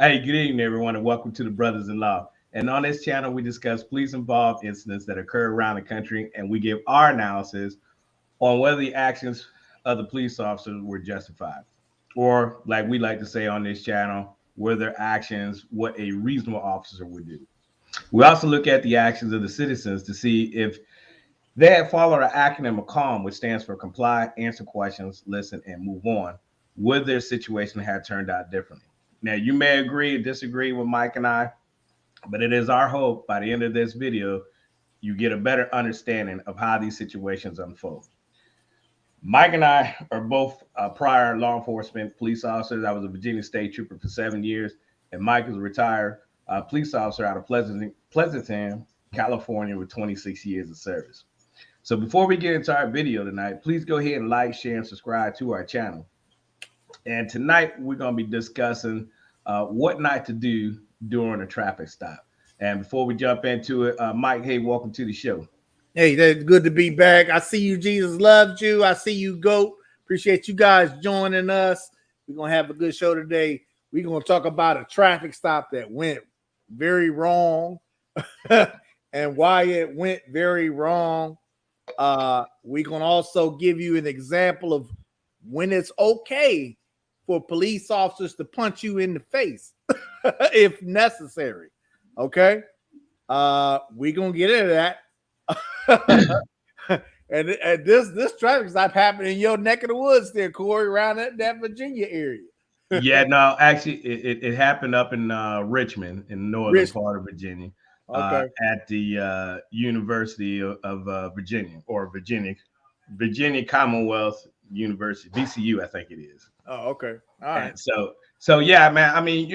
Hey, good evening, everyone, and welcome to the Brothas-in-law. And on this channel, we discuss police-involved incidents that occur around the country, and we give our analysis on whether the actions of the police officers were justified, or like we like to say on this channel, were their actions what a reasonable officer would do. We also look at the actions of the citizens to see if they had followed an acronym of CALM, which stands for comply, answer questions, listen, and move on. Would their situation have turned out differently? Now, you may agree or disagree with Mike and I, but it is our hope by the end of this video, you get a better understanding of how these situations unfold. Mike and I are both prior law enforcement police officers. I was a Virginia State Trooper for 7 years, and Mike is a retired police officer out of Pleasanton, California, with 26 years of service. So before we get into our video tonight, please go ahead and like, share, and subscribe to our channel. And tonight we're going to be discussing what not to do during a traffic stop. And before we jump into it, Mike, hey, welcome to the show. Hey, that's good to be back. I see you. Jesus loves you. I see you, GOAT. Appreciate you guys joining us. We're going to have a good show today. We're going to talk about a traffic stop that went very wrong and why it went very wrong. We're going to also give you an example of when it's okay for police officers to punch you in the face if necessary. Okay. We're going to get into that. and this traffic stop happened in your neck of the woods there, Corey, around that Virginia area. Yeah, no, actually, it happened up in Richmond, in the northern part of Virginia, at the University of Virginia, or Virginia Commonwealth University, VCU, I think it is. Oh, okay. All right. And so yeah, man. I mean,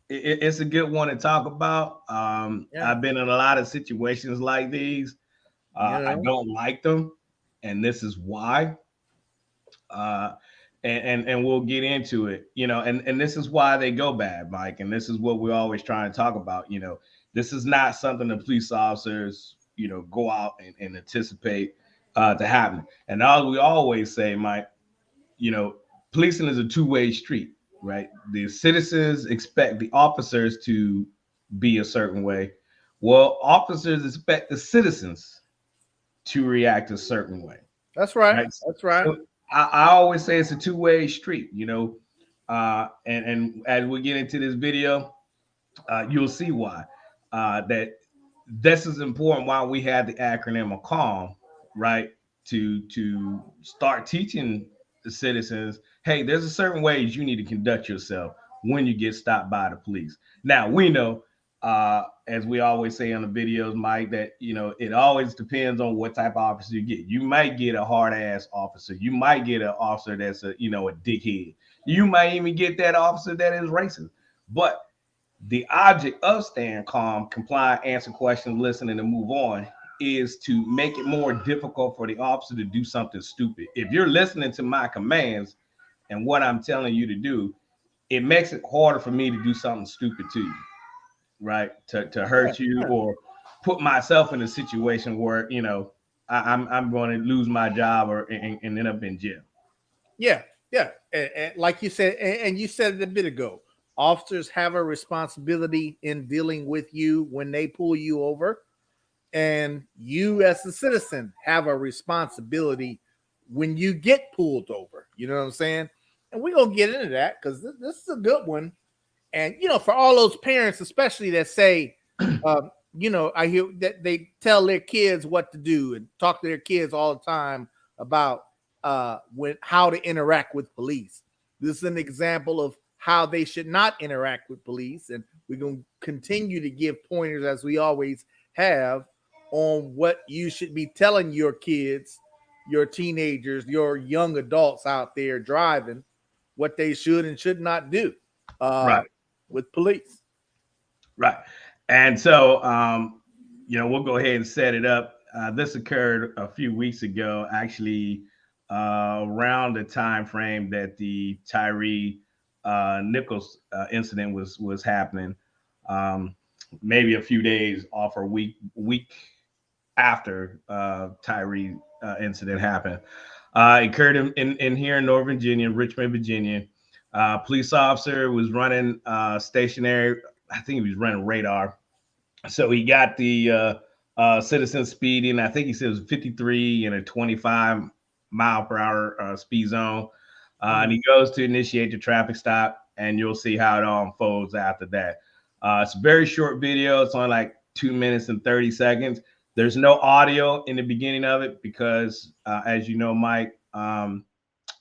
it's a good one to talk about. I've been in a lot of situations like these. I don't like them, and this is why. And we'll get into it, and this is why they go bad, Mike. And this is what we're always trying to talk about. This is not something the police officers, go out and anticipate to happen. And all we always say, Mike, policing is a two-way street, right? The citizens expect the officers to be a certain way. Well, officers expect the citizens to react a certain way. That's right. That's right. So I always say it's a two-way street, and as we get into this video, you'll see why that this is important, why we have the acronym of CALM, right? To start teaching the citizens, hey, there's a certain ways you need to conduct yourself when you get stopped by the police. Now, we know, as we always say on the videos, Mike, that, it always depends on what type of officer you get. You might get a hard ass officer. You might get an officer that's a dickhead. You might even get that officer that is racist. But the object of staying calm, comply, answer questions, listen, and move on is to make it more difficult for the officer to do something stupid. If you're listening to my commands and what I'm telling you to do, it makes it harder for me to do something stupid to you, right? To hurt you or put myself in a situation where, I'm going to lose my job or and end up in jail. Yeah. And like you said, and you said it a bit ago, officers have a responsibility in dealing with you when they pull you over. And you as a citizen have a responsibility when you get pulled over. You know what I'm saying? And we're going to get into that because this is a good one. And, for all those parents, especially that say, I hear that they tell their kids what to do and talk to their kids all the time about how to interact with police. This is an example of how they should not interact with police. And we're going to continue to give pointers, as we always have, on what you should be telling your kids, your teenagers, your young adults out there driving, what they should and should not do with police. Right. And so, we'll go ahead and set it up. This occurred a few weeks ago, actually, around the time frame that the Tyree Nichols incident was happening. Maybe a few days off or week after Tyree incident happened. It occurred in here in North Virginia, Richmond, Virginia. Police officer was running stationary. I think he was running radar. So he got the citizen speeding. I think he said it was 53 in a 25-mile-per-hour speed zone. And he goes to initiate the traffic stop, and you'll see how it all unfolds after that. It's a very short video. It's only like 2 minutes and 30 seconds. There's no audio in the beginning of it because, as you know, Mike,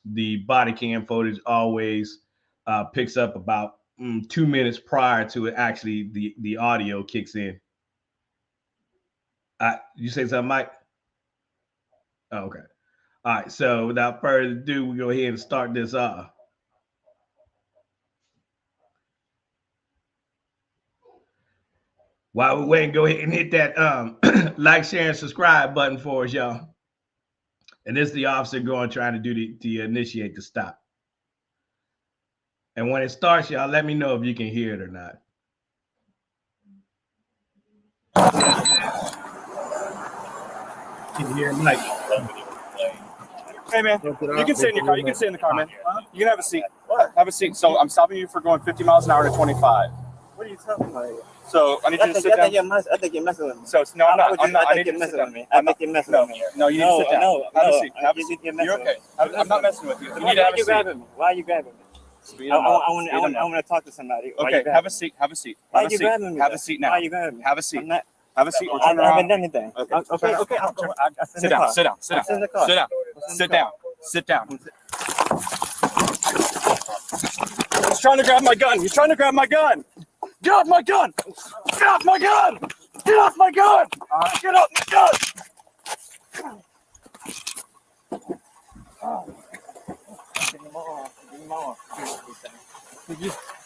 the body cam footage always picks up about 2 minutes prior to it actually the audio kicks in. You say something, Mike? Oh, okay. All right. So without further ado, we go ahead and start this off. While we're waiting, go ahead and hit that like, share, and subscribe button for us, y'all. And this is the officer trying to do to initiate the stop. And when it starts, y'all, let me know if you can hear it or not. Can you hear Mike? Hey, man, you can sit in your car. You can sit in the car, man. You can have a seat. Have a seat. So I'm stopping you for going 50 miles an hour to 25. What are you talking about? So I need you to sit down. I think you're messing with me. So no, I'm not. I think you're messing with me. I think you're messing with me. No, you need to sit down. Have a seat. Have a seat. You're okay. I'm not messing with you. You Why need to have a are you seat. grabbing me? Why are you grabbing me? I want to talk to somebody. Okay, have a seat. Have a seat. Why are you grabbing me? Have a seat now. Why are you grabbing me? Have a seat. Have a seat. I haven't done anything. Okay. Sit down. Sit down. Sit down. Sit down. Sit down. Sit down. He's trying to grab my gun. He's trying to grab my gun. Get off my gun! Get off my gun! Get off my gun! Get off my gun!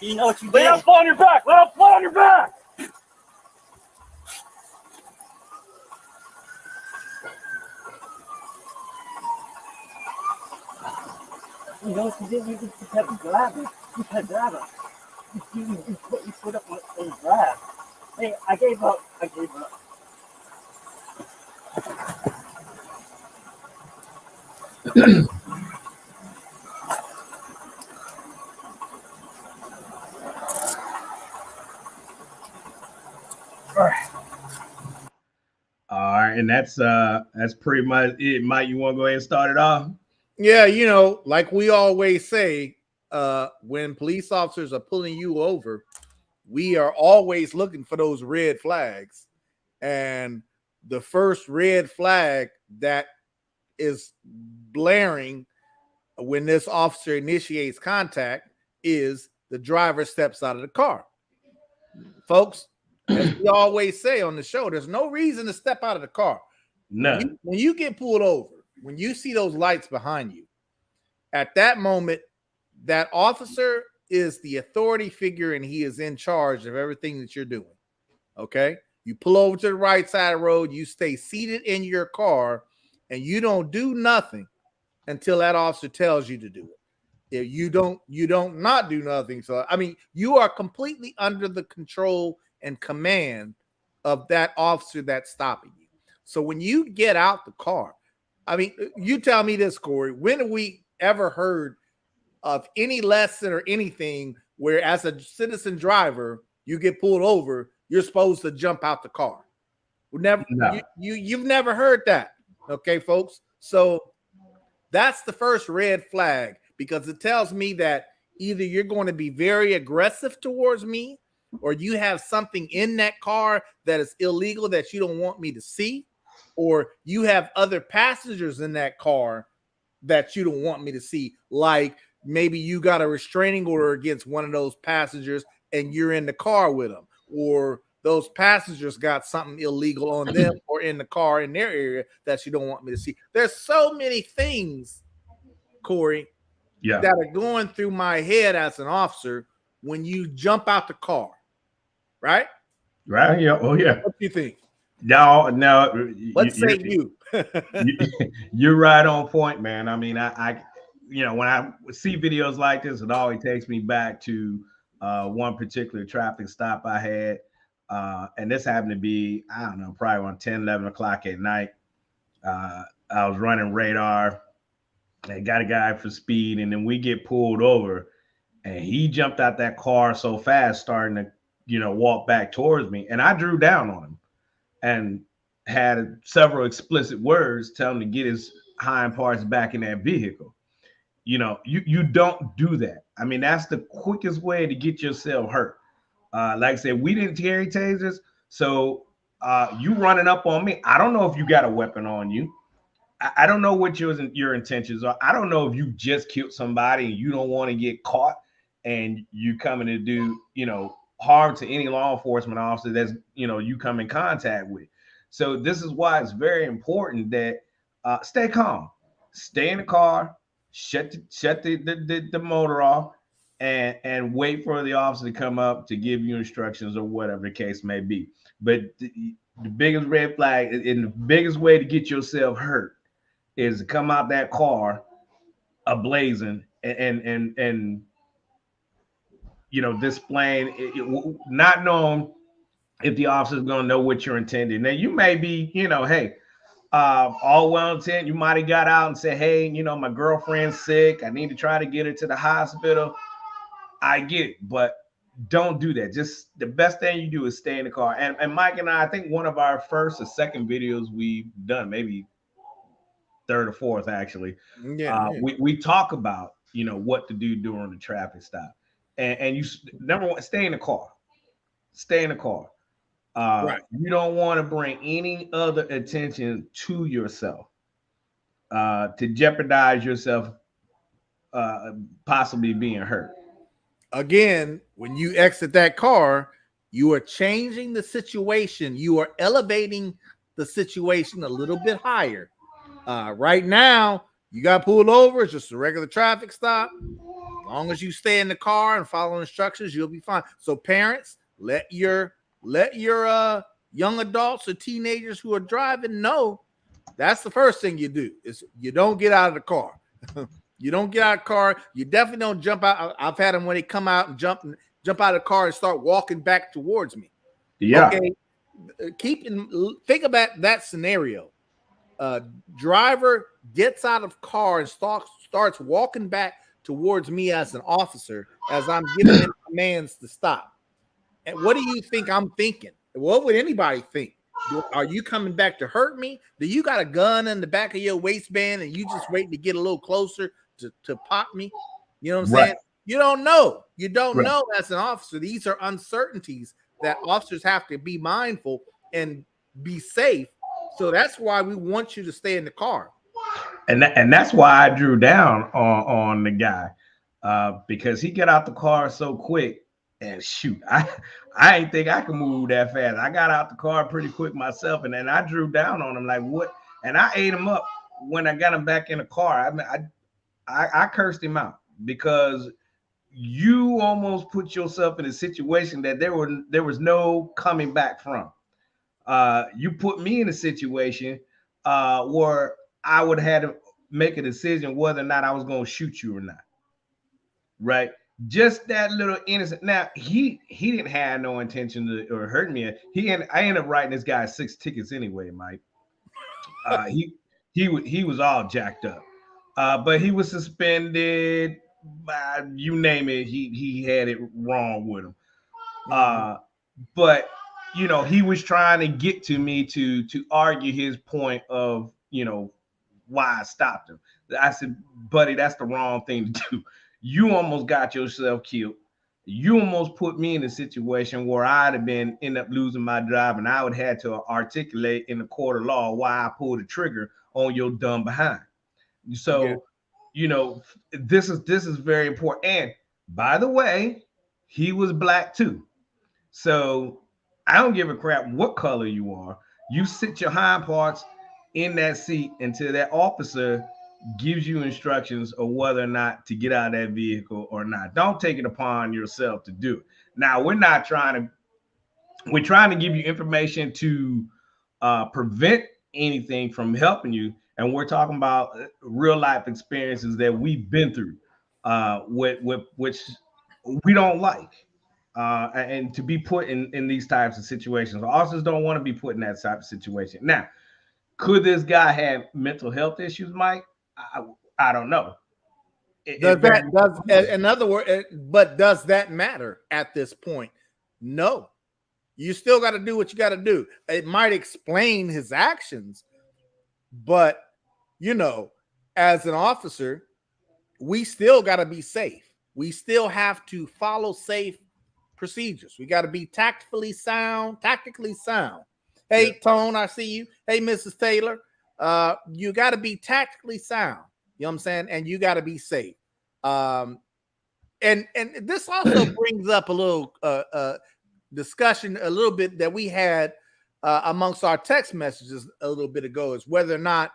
You know what you did? Lay down flat on your back! Lay down flat on your back! You know what you did? You just had to grab it. You had to grab it. You put up on grab. Hey, I gave up. All right, and that's pretty much it. Mike, you want to go ahead and start it off? Yeah, you know, like we always say, when police officers are pulling you over, we are always looking for those red flags. And the first red flag that is blaring when this officer initiates contact is the driver steps out of the car. Folks, as we always say on the show, there's no reason to step out of the car. None. When you get pulled over, when you see those lights behind you, at that moment, that officer is the authority figure and he is in charge of everything that you're doing. Okay? You pull over to the right side of the road, you stay seated in your car, and you don't do nothing until that officer tells you to do it. If you don't not do nothing. So, I mean, you are completely under the control and command of that officer that's stopping you. So when you get out the car, I mean, you tell me this, Corey, when have we ever heard of any lesson or anything where as a citizen driver, you get pulled over, you're supposed to jump out the car? Never, no. You've never heard that. Okay, folks. So that's the first red flag, because it tells me that either you're going to be very aggressive towards me, or you have something in that car that is illegal that you don't want me to see, or you have other passengers in that car that you don't want me to see. Like maybe you got a restraining order against one of those passengers and you're in the car with them, or those passengers got something illegal on them or in the car in their area that you don't want me to see. There's so many things, Corey, that are going through my head as an officer when you jump out the car, right? Right. Yeah. Oh, yeah. What do you think? No. Let's say you. You're right on point, man. I mean, I when I see videos like this, it always takes me back to one particular traffic stop I had. And this happened to be, I don't know, probably around 10, 11 o'clock at night. I was running radar. I got a guy for speed, and then we get pulled over. and he jumped out that car so fast, starting to, walk back towards me, and I drew down on him and had several explicit words telling him to get his hind parts back in that vehicle. You don't do that. I mean, that's the quickest way to get yourself hurt. Like I said, we didn't carry tasers, so you running up on me. I don't know if you got a weapon on you. I don't know what your intentions are. I don't know if you just killed somebody and you don't want to get caught and you coming to do, harm to any law enforcement officer that's, you come in contact with. So this is why it's very important that stay calm, stay in the car, shut the motor off, and wait for the officer to come up to give you instructions or whatever the case may be. But the biggest red flag and the biggest way to get yourself hurt is to come out that car ablazing and displaying, not knowing if the officer's going to know what you're intending. Now, you may be, hey, all well intent. You might have got out and said, hey, my girlfriend's sick. I need to try to get her to the hospital. I get it, but don't do that. Just the best thing you do is stay in the car. And Mike and I think one of our first or second videos we've done, maybe third or fourth, actually. We talk about, what to do during the traffic stop. And you, number one, stay in the car. Stay in the car. Right. You don't want to bring any other attention to yourself to jeopardize yourself possibly being hurt. Again, when you exit that car, you are changing the situation. You are elevating the situation a little bit higher. Right now, you got pulled over. It's just a regular traffic stop. As long as you stay in the car and follow instructions, you'll be fine. So parents, let your young adults or teenagers who are driving know that's the first thing you do is you don't get out of the car. You don't get out of the car. You definitely don't jump out. I've had them when they come out and jump out of the car and start walking back towards me. Yeah. Okay. Think about that scenario. Driver gets out of car and starts walking back towards me as an officer as I'm giving him commands to stop. And what do you think I'm thinking? What would anybody think? Are you coming back to hurt me? Do you got a gun in the back of your waistband and you just waiting to get a little closer to pop me? You know what I'm saying? You don't know. You don't know as an officer. These are uncertainties that officers have to be mindful and be safe. So that's why we want you to stay in the car. And that's why I drew down on the guy because he got out the car so quick. And shoot, I ain't think I could move that fast. I got out the car pretty quick myself, and then I drew down on him like what? And I ate him up when I got him back in the car. I mean, I cursed him out because you almost put yourself in a situation that there was no coming back from. You put me in a situation where I would have had to make a decision whether or not I was going to shoot you or not. Right. Just that little innocent. Now he didn't have no intention to or hurt me. I ended up writing this guy 6 tickets anyway, Mike. He was all jacked up, but he was suspended. You name it, he had it wrong with him. But he was trying to get to me to argue his point of why I stopped him. I said, buddy, that's the wrong thing to do. You almost got yourself killed. You almost put me in a situation where I'd have end up losing my job, and I would have to articulate in the court of law why I pulled the trigger on your dumb behind. So, this is very important. And by the way, he was black too. So I don't give a crap what color you are. You sit your hind parts in that seat until that officer gives you instructions of whether or not to get out of that vehicle or not. Don't take it upon yourself to do it. Now, we're trying to give you information to prevent anything from helping you. And we're talking about real life experiences that we've been through, which we don't like. And to be put in these types of situations. Officers don't want to be put in that type of situation. Now, could this guy have mental health issues, Mike? I don't know. In other words, but does that matter at this point? No. You still got to do what you got to do. It might explain his actions, but as an officer, we still got to be safe. We still have to follow safe procedures. We got to be tactically sound. Hey, Tone, I see you. Hey, Mrs. Taylor, you got to be tactically sound. You know what I'm saying? And you got to be safe. And this also brings up a little discussion a little bit that we had amongst our text messages a little bit ago, is whether or not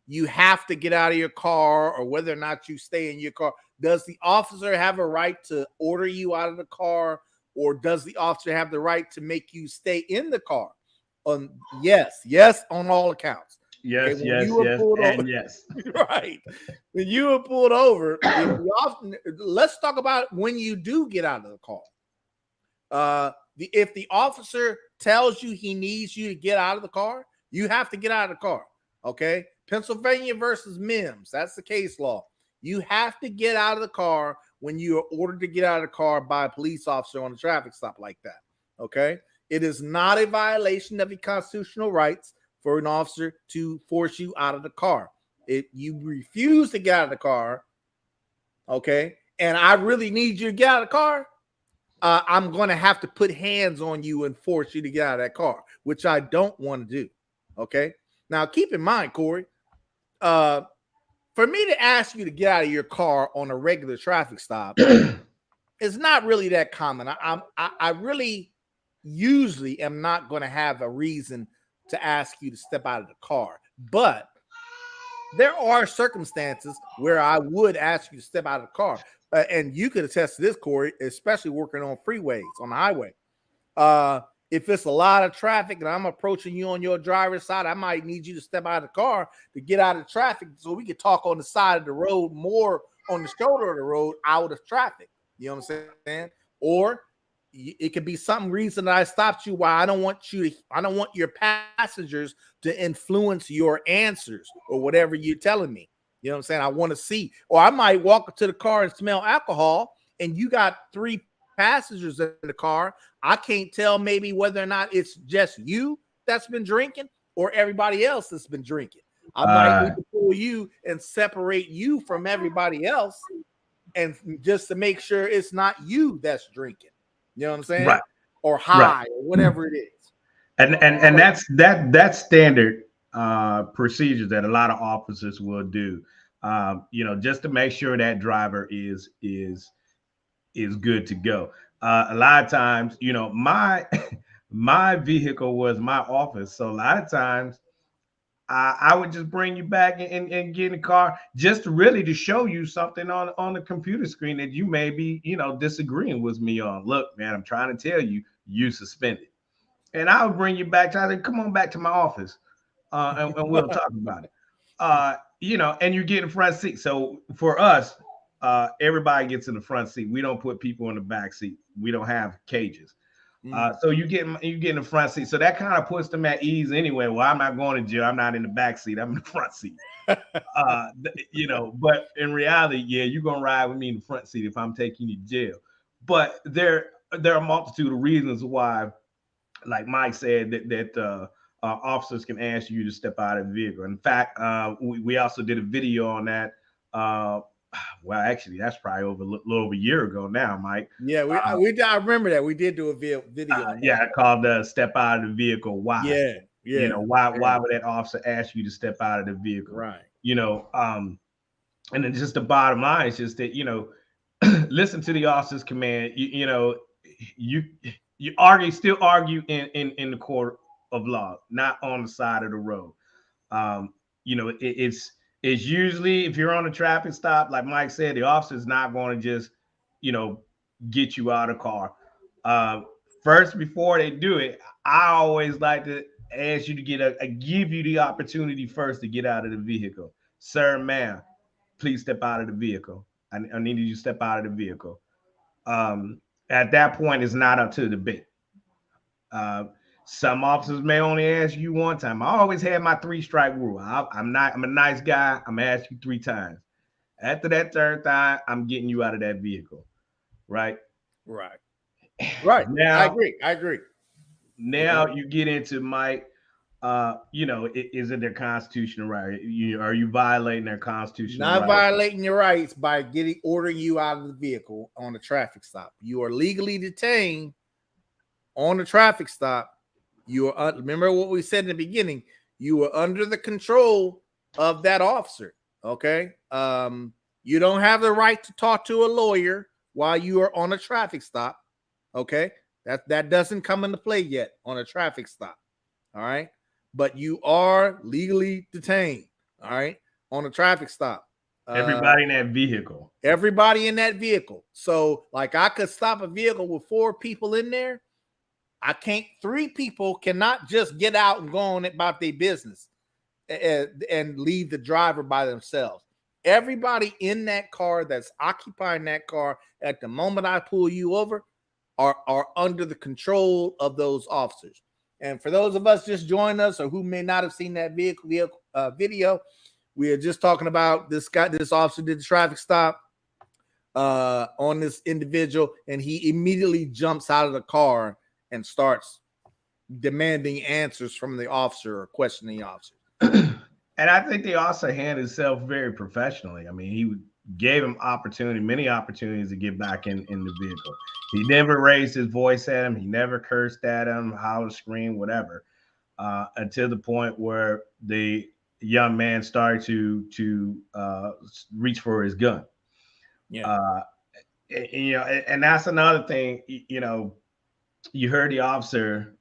you have to get out of your car or whether or not you stay in your car. Does the officer have a right to order you out of the car, or does the officer have the right to make you stay in the car? Yes, on all accounts. Yes, okay, yes. Right. When you were pulled over, let's talk about when you do get out of the car. If the officer tells you he needs you to get out of the car, you have to get out of the car. Okay. Pennsylvania versus Mims. That's the case law. You have to get out of the car when you are ordered to get out of the car by a police officer on a traffic stop like that. Okay. It is not a violation of your constitutional rights for an officer to force you out of the car. If you refuse to get out of the car, okay, and I really need you to get out of the car, I'm going to have to put hands on you and force you to get out of that car, which I don't want to do. Okay. Now, keep in mind, Corey, for me to ask you to get out of your car on a regular traffic stop is not really that common. I really usually am not going to have a reason to ask you to step out of the car, but there are circumstances where I would ask you to step out of the car. And you could attest to this, Corey, especially working on freeways, on the highway. If it's a lot of traffic and I'm approaching you on your driver's side, I might need you to step out of the car to get out of traffic so we can talk on the side of the road, more on the shoulder of the road, out of traffic. You know what I'm saying? Or it could be some reason that I stopped you why I don't want your passengers to influence your answers or whatever you're telling me. You know what I'm saying? I want to see, or I might walk up to the car and smell alcohol and you got 3 passengers in the car. I can't tell maybe whether or not it's just you that's been drinking or everybody else that's been drinking. I might need to pull you and separate you from everybody else, and just to make sure it's not you that's drinking. You know what I'm saying? Right. Or high, or whatever it is. And that's standard procedure that a lot of officers will do. Just to make sure that driver is good to go. A lot of times, my vehicle was my office, so a lot of times I would just bring you back and get in the car just to show you something on the computer screen that you may be, disagreeing with me on. Look, man, I'm trying to tell you, you suspended. And I would bring you back. I said, come on back to my office and we'll talk about it. And you get in the front seat. So for us, everybody gets in the front seat. We don't put people in the back seat. We don't have cages. So you get in the front seat. So that kind of puts them at ease anyway. Well, I'm not going to jail. I'm not in the back seat. I'm in the front seat. But in reality, yeah, you're going to ride with me in the front seat if I'm taking you to jail. But there are a multitude of reasons why, like Mike said, that officers can ask you to step out of the vehicle. In fact, we also did a video on that. Well, actually, that's probably a little over a year ago now, Mike. Yeah, I remember that. We did do a video. Called "Step Out of the Vehicle." Why? Yeah. Why would that officer ask you to step out of the vehicle? Right. And then just the bottom line is just that listen to the officer's command. You still argue in the court of law, not on the side of the road. It's usually, if you're on a traffic stop, like Mike said, the officer's not going to just, get you out of the car. First, before they do it, I always like to ask you to give you the opportunity first to get out of the vehicle. Sir, ma'am, please step out of the vehicle. I need you to step out of the vehicle. At that point, it's not up to the debate. Some officers may only ask you one time. I always had my 3-strike rule. I'm a nice guy. I'm gonna ask you 3 times. After that third time, I'm getting you out of that vehicle, right? Right. Right. Now, I agree. Now you get into Mike. Is it their constitutional right? Are you violating their constitutional Not right? violating your rights by ordering you out of the vehicle on a traffic stop. You are legally detained on a traffic stop. You are remember what we said in the beginning. You are under the control of that officer. Okay. You don't have the right to talk to a lawyer while you are on a traffic stop. Okay. That doesn't come into play yet on a traffic stop. All right. But you are legally detained. All right. On a traffic stop. Everybody in that vehicle. Everybody in that vehicle. So, like, I could stop a vehicle with 4 people in there. I can't. 3 people cannot just get out and go on about their business and leave the driver by themselves. Everybody in that car that's occupying that car at the moment I pull you over are under the control of those officers. And for those of us just joining us or who may not have seen that video, we are just talking about this officer did the traffic stop on this individual, and he immediately jumps out of the car and starts demanding answers from the officer or questioning the officer. And I think they also handled himself very professionally. I mean, he gave him many opportunities to get back in the vehicle. He never raised his voice at him. He never cursed at him, hollered, screamed, whatever, until the point where the young man started to reach for his gun. Yeah. And that's another thing. You heard the officer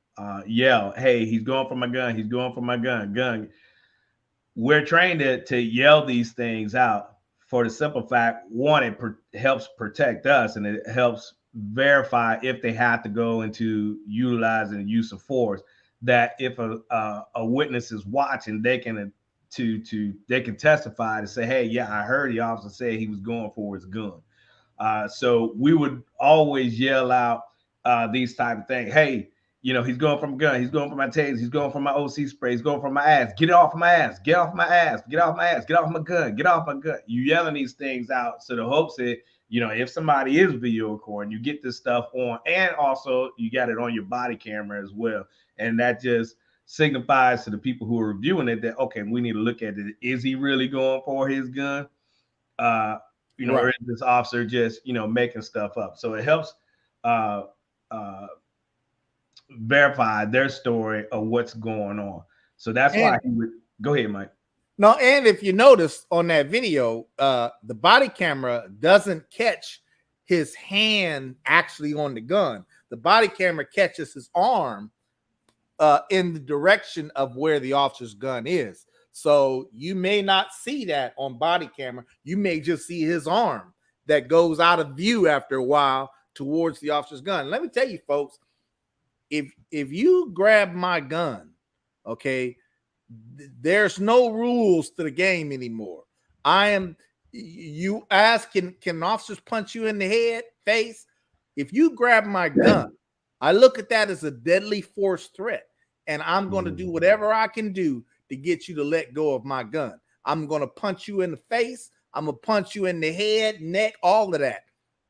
yell, "Hey, he's going for my gun. He's going for my gun." We're trained to yell these things out for the simple fact, one, it helps protect us, and it helps verify if they have to go into utilizing the use of force, that if a witness is watching, they can testify to say, "Hey, yeah, I heard the officer say he was going for his gun." So we would always yell out these type of things. "Hey, he's going for my gun. He's going for my taser. He's going for my OC spray. He's going for my ass. Get off my ass. Get off my ass. Get off my ass. Get off my gun. Get off my gun." You yelling these things out. So the hopes that, if somebody is video recording, you get this stuff on, and also you got it on your body camera as well. And that just signifies to the people who are reviewing it that, okay, we need to look at it. Is he really going for his gun? Right. Or is this officer just, making stuff up? So it helps verify their story of what's going on. So that's why he would go ahead, Mike. No, and if you notice on that video, the body camera doesn't catch his hand actually on the gun. The body camera catches his arm in the direction of where the officer's gun is. So you may not see that on body camera. You may just see his arm that goes out of view after a while towards the officer's gun. Let me tell you, folks, if you grab my gun, okay, there's no rules to the game anymore. You ask, can officers punch you in the face? If you grab my gun, I look at that as a deadly force threat, and I'm going to do whatever I can do to get you to let go of my gun. I'm going to punch you in the face. I'm going to punch you in the head, neck, all of that.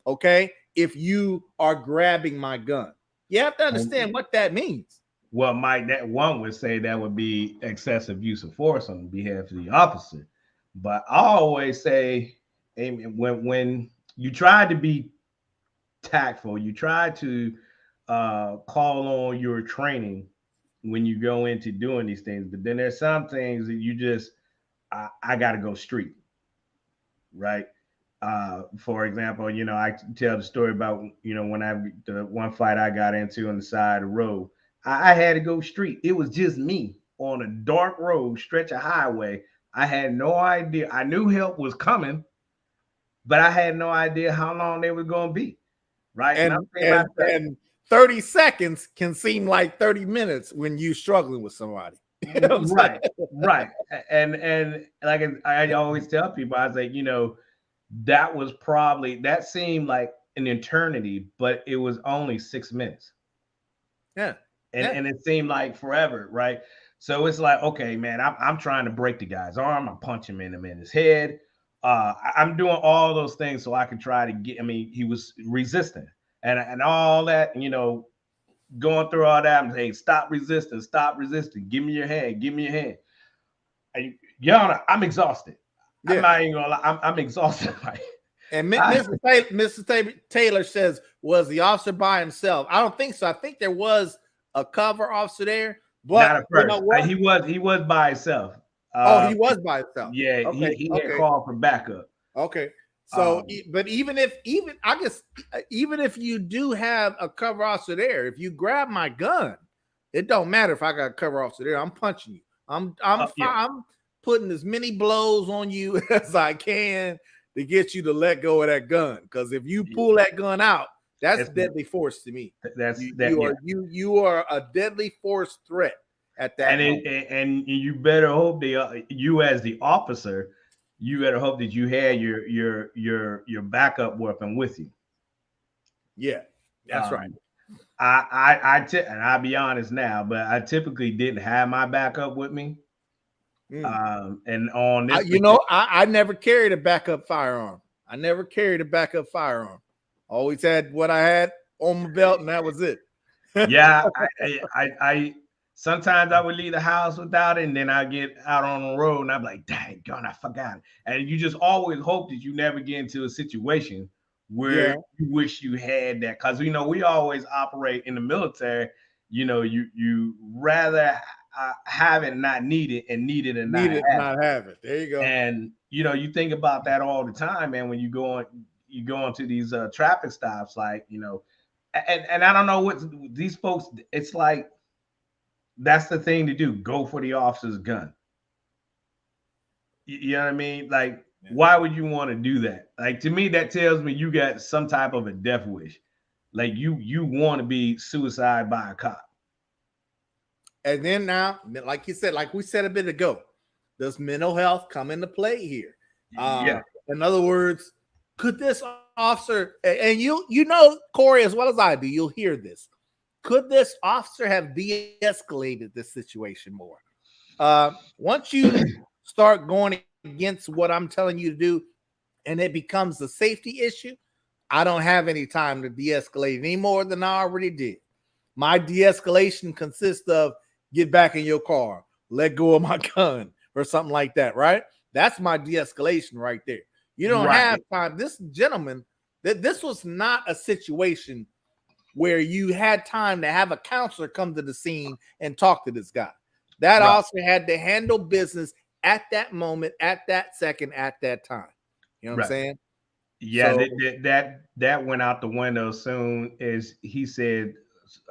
Okay. If you are grabbing my gun, you have to understand what that means. Well, Mike, that one would say that would be excessive use of force on behalf of the officer. But I always say, when you try to be tactful, you try to call on your training when you go into doing these things. But then there's some things that you just, I got to go street, right? For example, I tell the story about, when the one fight I got into on the side of the road, I had to go street. It was just me on a dark road, stretch of highway. I had no idea. I knew help was coming, but I had no idea how long they were going to be, right? And 30 seconds can seem like 30 minutes when you're struggling with somebody. Right. And like I always tell people, I was like, that seemed like an eternity, but it was only 6 minutes. Yeah. And it seemed like forever, right? So it's like, okay, man, I'm trying to break the guy's arm. I punch him in his head. I'm doing all those things so I can try to get. I mean, he was resisting and all that. You know, going through all that. I'm saying, stop resisting, stop resisting. Give me your hand, give me your hand. And, Your Honor, I'm exhausted. Yeah. I'm not even gonna lie. I'm exhausted. And Mrs. Taylor says, was the officer by himself? I don't think so. I think there was a cover officer there, but you know what? He was by himself. He was by himself. Yeah, okay. he had called for backup. Okay. So, but even if you do have a cover officer there, if you grab my gun, it don't matter if I got a cover officer there. I'm punching you. I'm putting as many blows on you as I can to get you to let go of that gun. Because if you pull that gun out, that's deadly force to me. You are a deadly force threat at that moment. And you better hope you as the officer, you better hope that you had your backup weapon with you. Yeah, that's right. And I'll be honest now, but I typically didn't have my backup with me. And on this, I never carried a backup firearm. Always had what I had on my belt, and that was it. Yeah, I sometimes I would leave the house without it, and then I get out on the road, and I'm like, dang, God, I forgot it. And you just always hope that you never get into a situation where you wish you had that, because we always operate in the military. You rather have it, not need it, and need it and not have it. There you go. And you think about that all the time, man. When you go into these traffic stops, like and I don't know what these folks. It's like that's the thing to do. Go for the officer's gun. You know what I mean? Like, why would you want to do that? Like, to me, that tells me you got some type of a death wish. Like you want to be suicide by a cop. And then now, like you said, like we said a bit ago, does mental health come into play here? In other words, could this officer, and you know, Corey, as well as I do, you'll hear this. Could this officer have de-escalated this situation more? Once you start going against what I'm telling you to do, and it becomes a safety issue, I don't have any time to de-escalate any more than I already did. My de-escalation consists of get back in your car, let go of my gun, or something like that, right? That's my de-escalation right there. You don't have time. This gentleman, this was not a situation where you had time to have a counselor come to the scene and talk to this guy. That officer had to handle business at that moment, at that second, at that time. You know what I'm saying? Yeah, so, that went out the window as soon as he said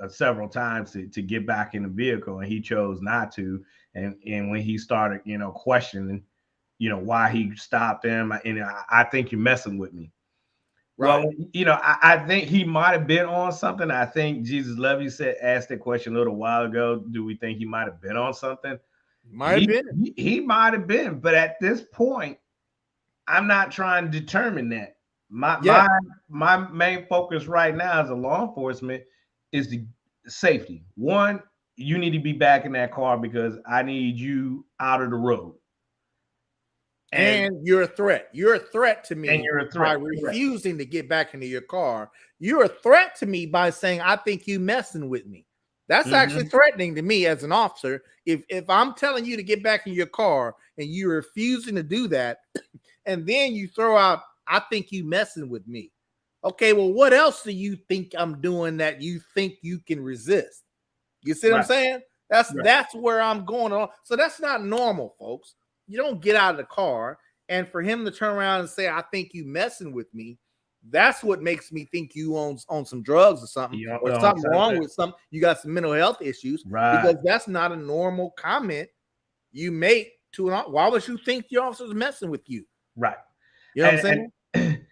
several times to get back in the vehicle, and he chose not to. And when he started, questioning, why he stopped him, and I think you're messing with me. Right. Well, I think he might have been on something. I think Jesus Love You asked that question a little while ago. Do we think he might have been on something? He might have been, but at this point, I'm not trying to determine that. My main focus right now as a law enforcement is the safety. One, you need to be back in that car because I need you out of the road. And you're a threat. You're a threat to me. And you're a threat by refusing to get back into your car. You're a threat to me by saying, I think you messing with me. That's actually threatening to me as an officer. If I'm telling you to get back in your car and you're refusing to do that, and then you throw out, I think you messing with me. Okay, well, what else do you think I'm doing that you think you can resist? You see what I'm saying? That's where I'm going on. So that's not normal, folks. You don't get out of the car, and for him to turn around and say, I think you messing with me, that's what makes me think you on some drugs or something, or something wrong with something. You got some mental health issues, because that's not a normal comment you make to an officer. Why would you think the officer's messing with you? Right. You know what I'm saying?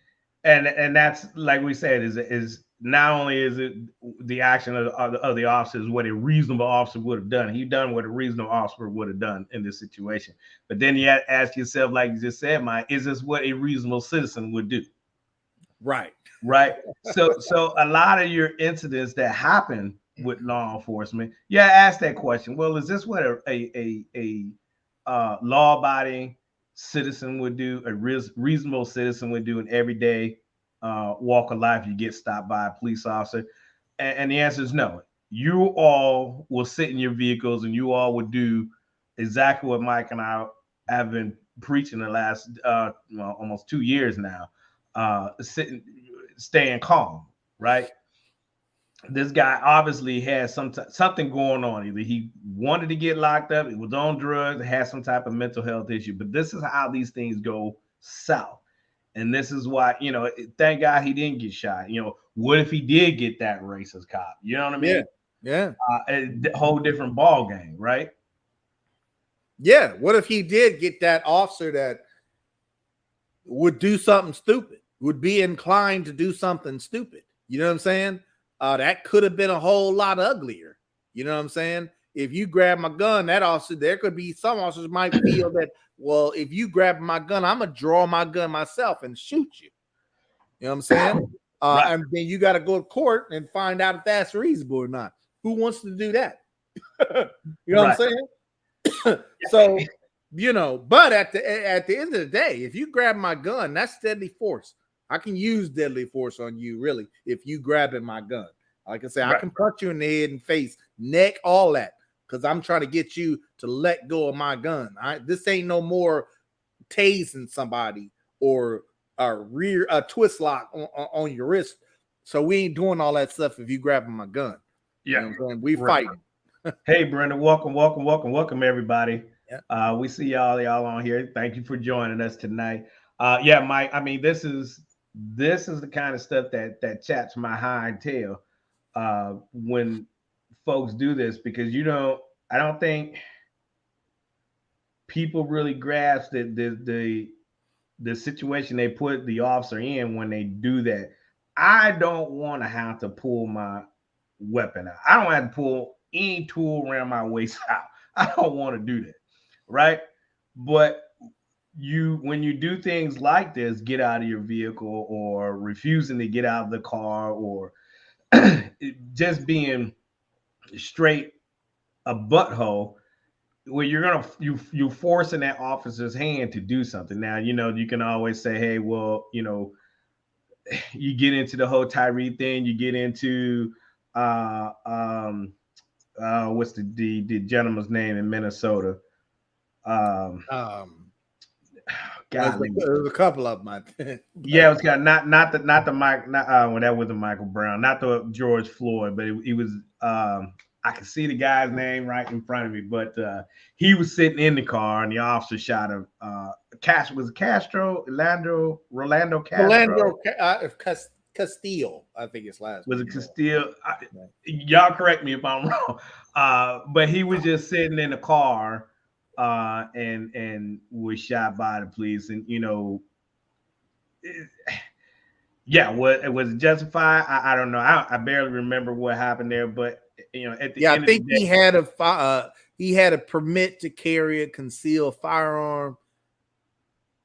And that's, like we said, is not only is it the action of the officers, what a reasonable officer would have done. He done what a reasonable officer would have done in this situation. But then you have to ask yourself, like you just said, Mike, is this what a reasonable citizen would do? Right. So a lot of your incidents that happen with law enforcement, ask that question. Well, is this what a law-abiding citizen would do, a reasonable citizen would do in everyday walk of life, you get stopped by a police officer? And the answer is no. You all will sit in your vehicles and you all would do exactly what Mike and I have been preaching the last almost 2 years now, sitting, staying calm, right? This guy obviously has something going on. Either he wanted to get locked up, he was on drugs, had some type of mental health issue. But this is how these things go south. And this is why, thank God he didn't get shot. What if he did get that racist cop? You know what I mean? Yeah. A whole different ball game, right? Yeah. What if he did get that officer that would do something stupid, would be inclined to do something stupid? You know what I'm saying? That could have been a whole lot uglier. You know what I'm saying? If you grab my gun, that officer, there could be some officers might feel that, well, if you grab my gun, I'm going to draw my gun myself and shoot you. You know what I'm saying? Right. And then you got to go to court and find out if that's reasonable or not. Who wants to do that? You know what I'm saying? So, but at the end of the day, if you grab my gun, that's deadly force. I can use deadly force on you, really, if you grabbing my gun. Like I say, I can punch you in the head and face, neck, all that, because I'm trying to get you to let go of my gun. This ain't no more tasing somebody or a twist lock on your wrist. So we ain't doing all that stuff if you grabbing my gun. Yeah, you know what I'm saying? We fighting. Hey, Brenda, welcome, everybody. Yeah. We see y'all on here. Thank you for joining us tonight. Yeah, Mike. I mean, this is the kind of stuff that chaps my hind tail when folks do this, because I don't think people really grasp the situation they put the officer in when they do that. I don't want to have to pull my weapon out. I don't have to pull any tool around my waist out. I don't want to do that, right? But when you do things like this, get out of your vehicle, or refusing to get out of the car, or just being straight a butthole, where you're forcing that officer's hand to do something. Now, you can always say, hey, well, you get into the whole Tyree thing, you get into what's the gentleman's name in Minnesota? There's a couple of them. Yeah, it was kind of not the Mike, well, that wasn't Michael Brown, not the George Floyd, but it was I can see the guy's name right in front of me, but he was sitting in the car and the officer shot him. Was it Castro? Rolando Castro? Castile, I think his last was name. It Castile? Y'all correct me if I'm wrong. But he was just sitting in the car and was shot by the police. And was it justified? I don't know. I barely remember what happened there, but at the end I think of the day, he had a permit to carry a concealed firearm.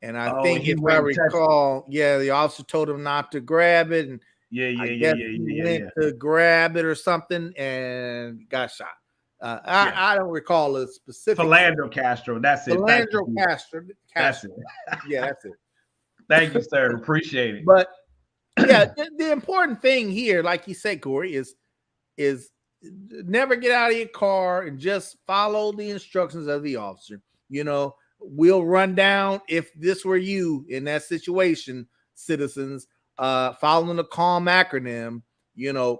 And I think, if I recall, the officer told him not to grab it, and he went to grab it or something and got shot. I don't recall a specific. Philando Castro. That's it. Philando Castro. That's it. Yeah, that's it. Thank you, sir. Appreciate it. But the important thing here, like you said, Corey, is never get out of your car and just follow the instructions of the officer. We'll run down, if this were you in that situation, citizens, following the CALM acronym,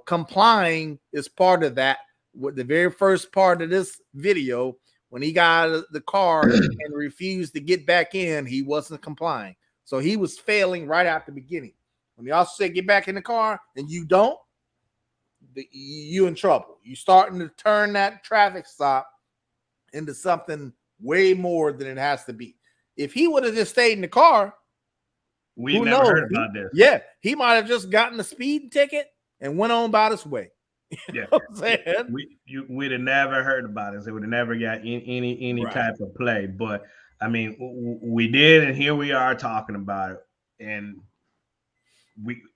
complying is part of that. With the very first part of this video, when he got out of the car and refused to get back in, he wasn't complying. So he was failing right out the beginning. When the officer said, get back in the car, and you don't, you in trouble. You starting to turn that traffic stop into something way more than it has to be. If he would have just stayed in the car, we never heard about this. Yeah, he might have just gotten a speeding ticket and went on about his way. Yeah, we'd have never heard about it. It would have never got any type of play. But I mean, we did, and here we are talking about it. And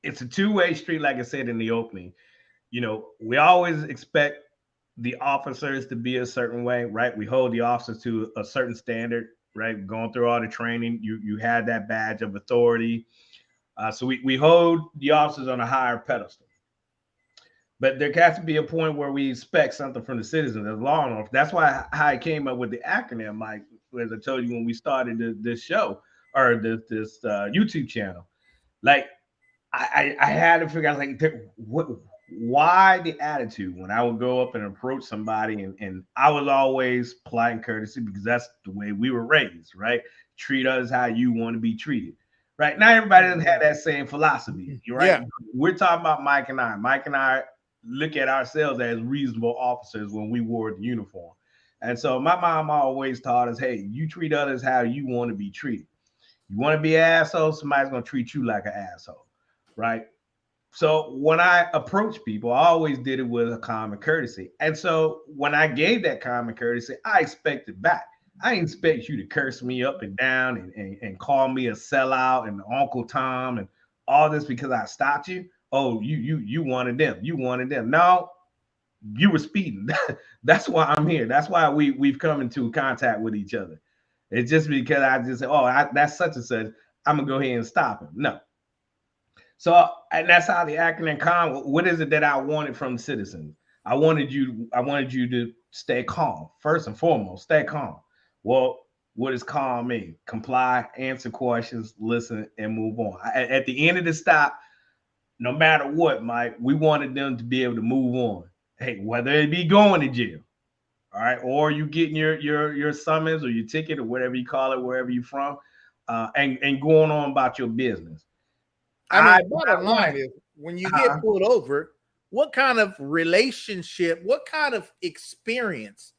it's a two-way street, like I said in the opening. We always expect the officers to be a certain way, right? We hold the officers to a certain standard, right? Going through all the training, you had that badge of authority. So we hold the officers on a higher pedestal. But there has to be a point where we expect something from the citizens as law enforcement. That's why how I came up with the acronym, Mike, as I told you when we started this show or this YouTube channel. Like I had to figure out like why the attitude when I would go up and approach somebody, and I was always polite and courtesy because that's the way we were raised, right? Treat us how you want to be treated. Right now, everybody doesn't have that same philosophy. You're right. Yeah. We're talking about Mike and I. Mike and I look at ourselves as reasonable officers when we wore the uniform. And so my mom always taught us, hey, you treat others how you want to be treated. You want to be an asshole, somebody's going to treat you like an asshole, right? So when I approach people, I always did it with a common courtesy. And so when I gave that common courtesy, I expected back. I didn't expect you to curse me up and down and call me a sellout and Uncle Tom and all this because I stopped you. Oh, you wanted them. You wanted them. No, you were speeding. That's why I'm here. That's why we've come into contact with each other. It's just because I just said, that's such and such. I'm gonna go ahead and stop him. No. So and that's how the acronym calm. What is it that I wanted from citizens? I wanted you to stay calm. First and foremost, stay calm. Well, what does calm mean? Comply, answer questions, listen, and move on. At the end of the stop, no matter what, Mike, we wanted them to be able to move on. Hey, whether it be going to jail, all right, or you getting your summons or your ticket or whatever you call it, wherever you're from, and going on about your business. I mean, bottom line is when you get pulled over, what kind of relationship, what kind of experience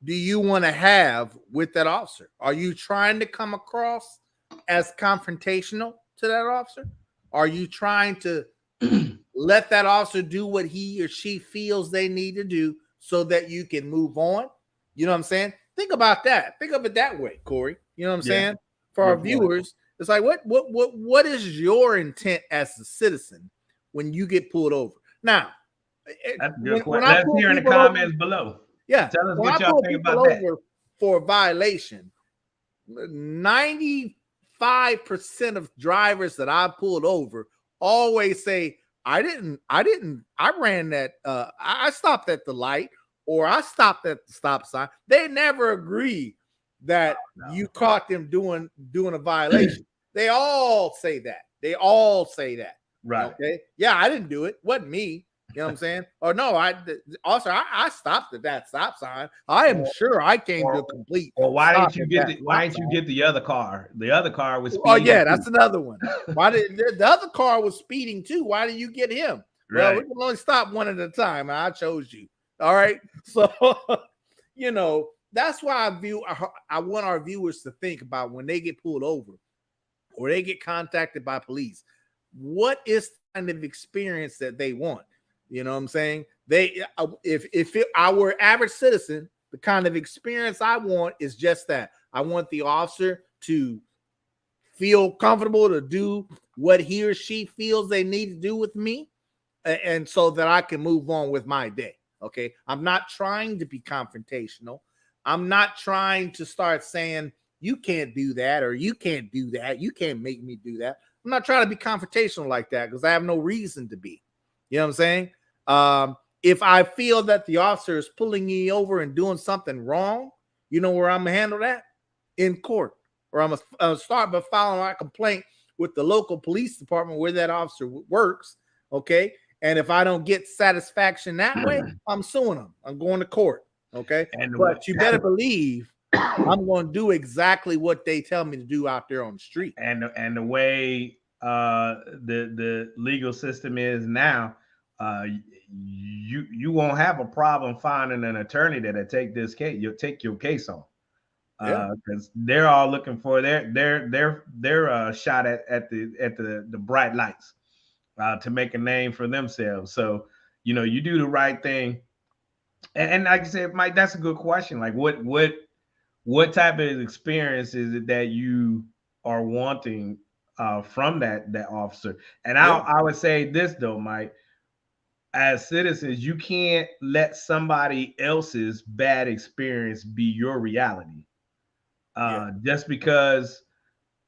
do you want to have with that officer? Are you trying to come across as confrontational to that officer? Are you trying to let that officer do what he or she feels they need to do so that you can move on? You know what I'm saying? Think about that. Think of it that way, Corey. You know what I'm saying? For our viewers, it's like, what is your intent as a citizen when you get pulled over? Now, that's a good question. Let's hear in the comments below. Yeah. Tell us what y'all think about that. For a violation, 95% of drivers that I pulled over always say, I ran that, I stopped at the light or I stopped at the stop sign. They never agree that you caught them doing a violation. They all say that. They all say that. Right. Okay. Yeah, I didn't do it. Wasn't me. You know what I'm saying? Or no, I stopped at that stop sign. I am sure I came to a complete. Well, why didn't you get the other car? The other car was speeding. Oh yeah, that's another one. Why did the other car was speeding too? Why did you get him? Right. Well, we can only stop one at a time. I chose you. All right. So you know, that's why I want our viewers to think about when they get pulled over or they get contacted by police. What is the kind of experience that they want? You know what I'm saying? If I were average citizen, the kind of experience I want is just that. I want the officer to feel comfortable to do what he or she feels they need to do with me, and so that I can move on with my day. Okay. I'm not trying to be confrontational. I'm not trying to start saying, you can't do that, or you can't do that. You can't make me do that. I'm not trying to be confrontational like that because I have no reason to be. You know what I'm saying? If I feel that the officer is pulling me over and doing something wrong, you know where I'm gonna handle that? In court. Or I'm gonna start by filing my complaint with the local police department where that officer works. Okay. And if I don't get satisfaction that way, I'm suing them. I'm going to court. Okay. But you better believe I'm going to do exactly what they tell me to do out there on the street. And the way the legal system is now, you won't have a problem finding an attorney that'll take this case. You'll take your case on, because they're all looking for their shot at the bright lights to make a name for themselves. So you know, you do the right thing, and like I said, Mike, that's a good question. Like what type of experience is it that you are wanting from that officer? And I would say this though, Mike. As citizens, you can't let somebody else's bad experience be your reality. Just because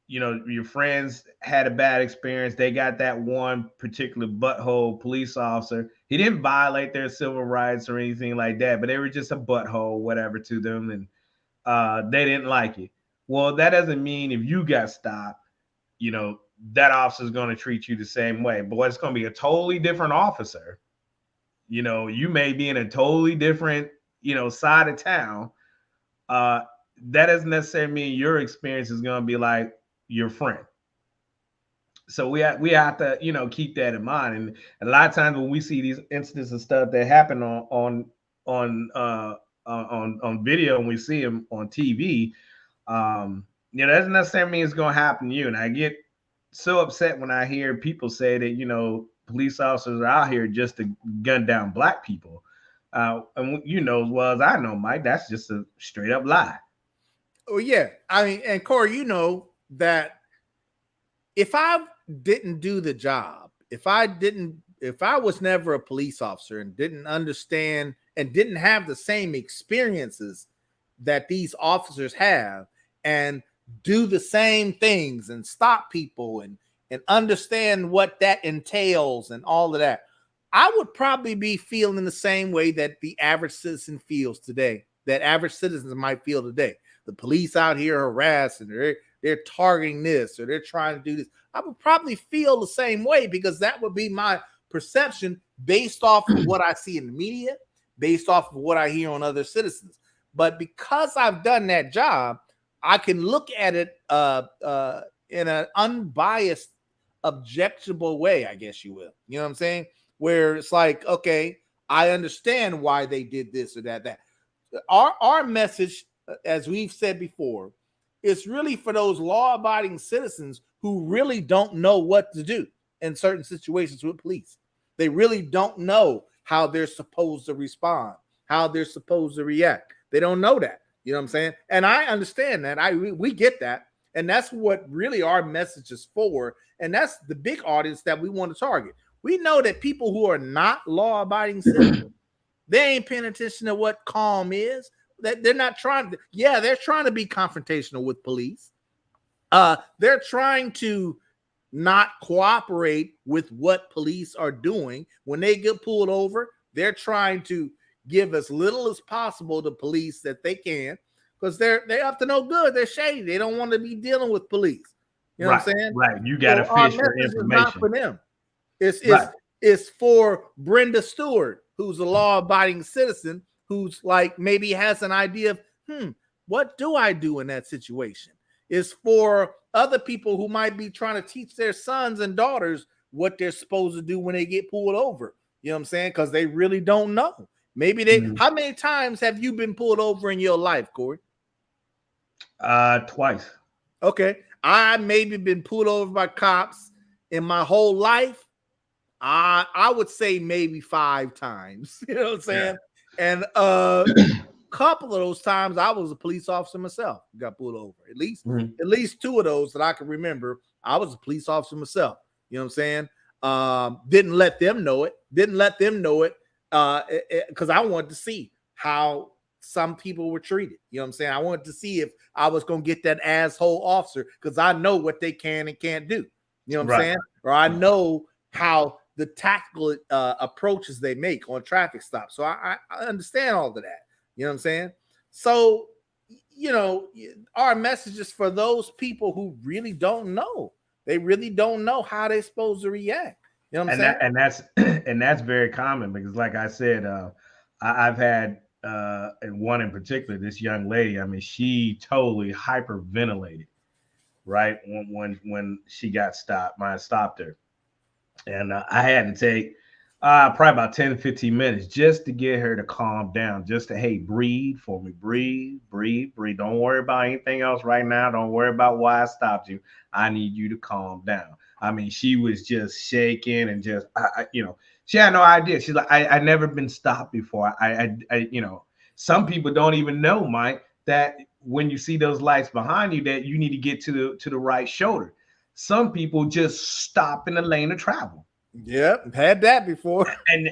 your friends had a bad experience, they got that one particular butthole police officer. He didn't violate their civil rights or anything like that, but they were just a butthole, whatever, to them, and they didn't like it. Well, that doesn't mean if you got stopped, that officer is going to treat you the same way. But it's going to be a totally different officer. You may be in a totally different, side of town. That doesn't necessarily mean your experience is going to be like your friend. So we have to, keep that in mind. And a lot of times when we see these incidents and stuff that happen on video, and we see them on TV, that doesn't necessarily mean it's going to happen to you. And I get so upset when I hear people say that, police officers are out here just to gun down black people. And as well as I know, Mike, that's just a straight up lie. Oh yeah. I mean, and Corey, that if I didn't do the job, if I was never a police officer and didn't understand and didn't have the same experiences that these officers have and do the same things and stop people and understand what that entails and all of that, I would probably be feeling the same way that the average citizen feels today, that average citizens might feel today. The police out here harassing, they're targeting this, or they're trying to do this. I would probably feel the same way because that would be my perception based off of what I see in the media, based off of what I hear on other citizens. But because I've done that job, I can look at it in an unbiased, objectionable way, I guess you will. You know what I'm saying? Where it's like, okay, I understand why they did this or that. Our message, as we've said before, is really for those law-abiding citizens who really don't know what to do in certain situations with police. They really don't know how they're supposed to respond, how they're supposed to react. They don't know that. You know what I'm saying? And I understand that. We get that. And that's what really our message is for. And that's the big audience that we want to target. We know that people who are not law-abiding citizens, they ain't paying attention to what calm is. That they're not trying to, they're trying to be confrontational with police. They're trying to not cooperate with what police are doing. When they get pulled over, they're trying to give as little as possible to police that they can, because they're up to no good. They're shady. They don't want to be dealing with police. You know what I'm saying? Right. You got to fish for information. Not for them. It's for Brenda Stewart, who's a law-abiding citizen, who's like maybe has an idea of, what do I do in that situation? It's for other people who might be trying to teach their sons and daughters what they're supposed to do when they get pulled over. You know what I'm saying? Because they really don't know. Maybe how many times have you been pulled over in your life, Corey? Twice. Okay. I maybe been pulled over by cops in my whole life. I would say maybe 5 times. You know what I'm saying? Yeah. And a couple of those times I was a police officer myself, got pulled over. At least 2 of those that I can remember, I was a police officer myself. You know what I'm saying? Didn't let them know it. Because I wanted to see how some people were treated. You know what I'm saying? I wanted to see if I was going to get that asshole officer, because I know what they can and can't do. You know what I'm saying? Or I know how the tactical approaches they make on traffic stops. So I understand all of that. You know what I'm saying? So, our message is for those people who really don't know. They really don't know how they're supposed to react. You know what I'm saying? And that's very common, because like I said, I've had one in particular, this young lady, I mean, she totally hyperventilated, right? When she got stopped, I stopped her. And I had to take probably about 10, 15 minutes just to get her to calm down, just to, hey, breathe for me, breathe. Don't worry about anything else right now. Don't worry about why I stopped you. I need you to calm down. I mean, she was just shaking and just, she had no idea. She's like, I never been stopped before. Some people don't even know, Mike, that when you see those lights behind you, that you need to get to the right shoulder. Some people just stop in the lane of travel. Yeah, had that before. And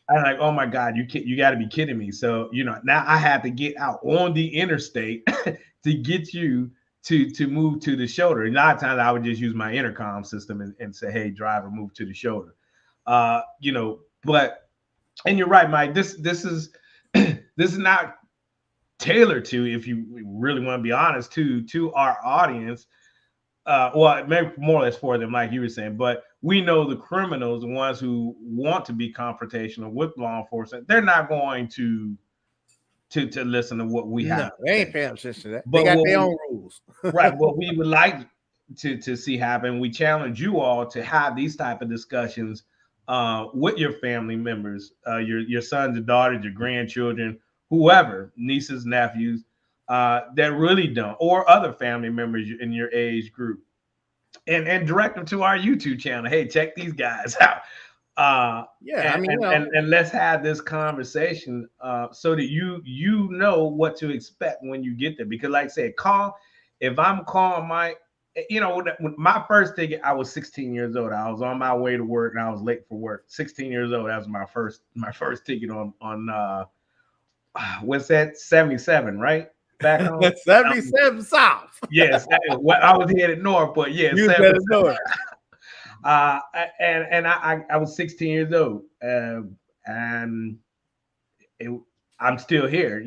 I'm like, oh my God, you got to be kidding me. So, now I had to get out on the interstate to get you to move to the shoulder. And a lot of times I would just use my intercom system and say, hey, driver, move to the shoulder. But, and you're right, Mike, this is this is not tailored to, if you really want to be honest, to our audience. Well, maybe more or less for them, like you were saying, but we know the criminals, the ones who want to be confrontational with law enforcement, they're not going to listen to what we have. No, they ain't paying attention to that. But they got their own rules. Right. What we would like to see happen, we challenge you all to have these type of discussions with your family members, your sons and daughters, your grandchildren, whoever, nieces, nephews, that really don't, or other family members in your age group, and direct them to our YouTube channel. Hey, check these guys out. And let's have this conversation so that you know what to expect when you get there. Because, like I said, if I'm calling my first ticket, I was 16 years old. I was on my way to work and I was late for work. 16 years old. That was my first ticket on what's that? 77, right? Back home. 77 South. Yes, I was headed north, but yeah, you headed north. And I was 16 years old, and I'm still here.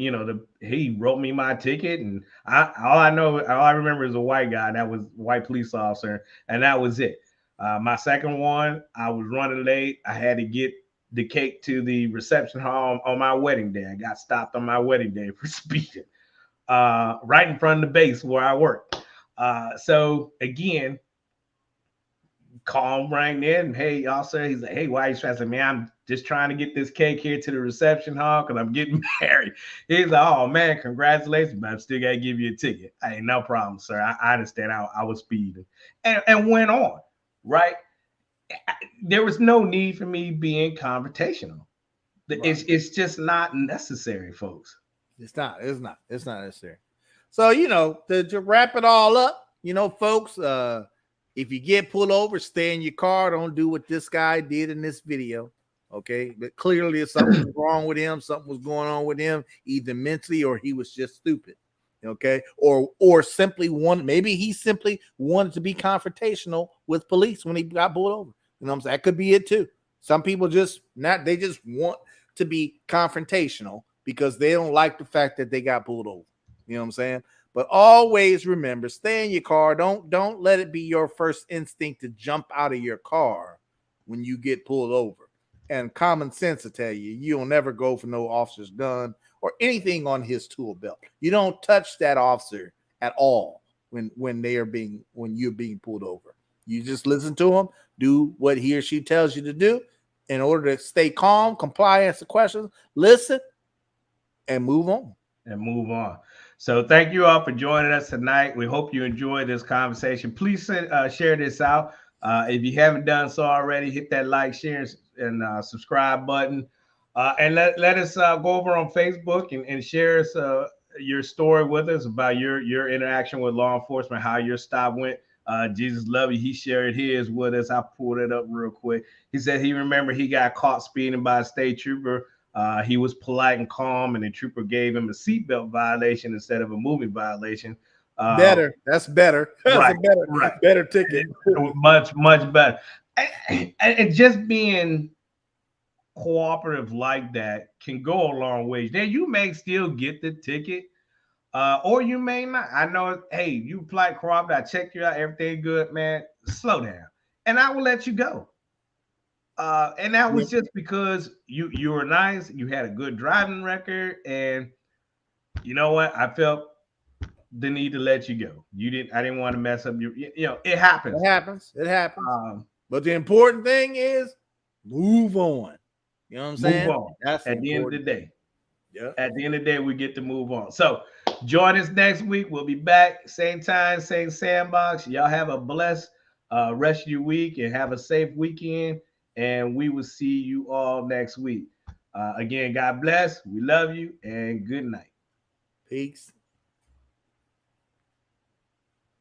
He wrote me my ticket, and all I remember is a white guy. That was white police officer, and that was it. My second one, I was running late. I had to get the cake to the reception hall on my wedding day. I got stopped on my wedding day for speeding. Right in front of the base where I work. So again, call him right there, and hey, y'all, sir. He's like, hey, why are you stressing? Man, I'm just trying to get this cake here to the reception hall because I'm getting married. He's like, oh man, congratulations, but I'm still gotta give you a ticket. Hey, no problem, sir. I understand. I was speeding, and went on. Right? There was no need for me being confrontational. Right. It's just not necessary, folks. It's not necessary. So, to wrap it all up, folks, if you get pulled over, stay in your car. Don't do what this guy did in this video. Okay. But clearly something was wrong with him. Something was going on with him, either mentally or he was just stupid. Okay. Or simply maybe he simply wanted to be confrontational with police when he got pulled over. You know what I'm saying? That could be it too. Some people just want to be confrontational because they don't like the fact that they got pulled over. You know what I'm saying? But always remember, stay in your car. Don't let it be your first instinct to jump out of your car when you get pulled over. And common sense will tell you, you'll never go for no officer's gun or anything on his tool belt. You don't touch that officer at all when you're being pulled over. You just listen to him, do what he or she tells you to do in order to stay calm, comply, answer questions, listen, and move on. So thank you all for joining us tonight. We hope you enjoyed this conversation. Please share this out. If you haven't done so already, hit that like, share, and subscribe button. And let us go over on Facebook and share us, your story with us about your interaction with law enforcement, how your stop went. Jesus love you. He shared his with us. I pulled it up real quick. He said he remembered he got caught speeding by a state trooper. He was polite and calm, and the trooper gave him a seatbelt violation instead of a moving violation. Better. That's better. That's right, a better ticket. Much, much better. And just being cooperative like that can go a long way. Then you may still get the ticket, or you may not. I know, hey, you applied cooperative, I checked you out, everything good, man. Slow down. And I will let you go. And that was just because you were nice, you had a good driving record, and you know what? I felt the need to let you go. I didn't want to mess up your, it happens. It happens. But the important thing is move on. You know what I'm saying? Move on. That's at the end of the day. Yeah. At the end of the day, we get to move on. So join us next week. We'll be back, same time, same sandbox. Y'all have a blessed rest of your week and have a safe weekend. And we will see you all next week. Again, God bless. We love you and good night. Peace.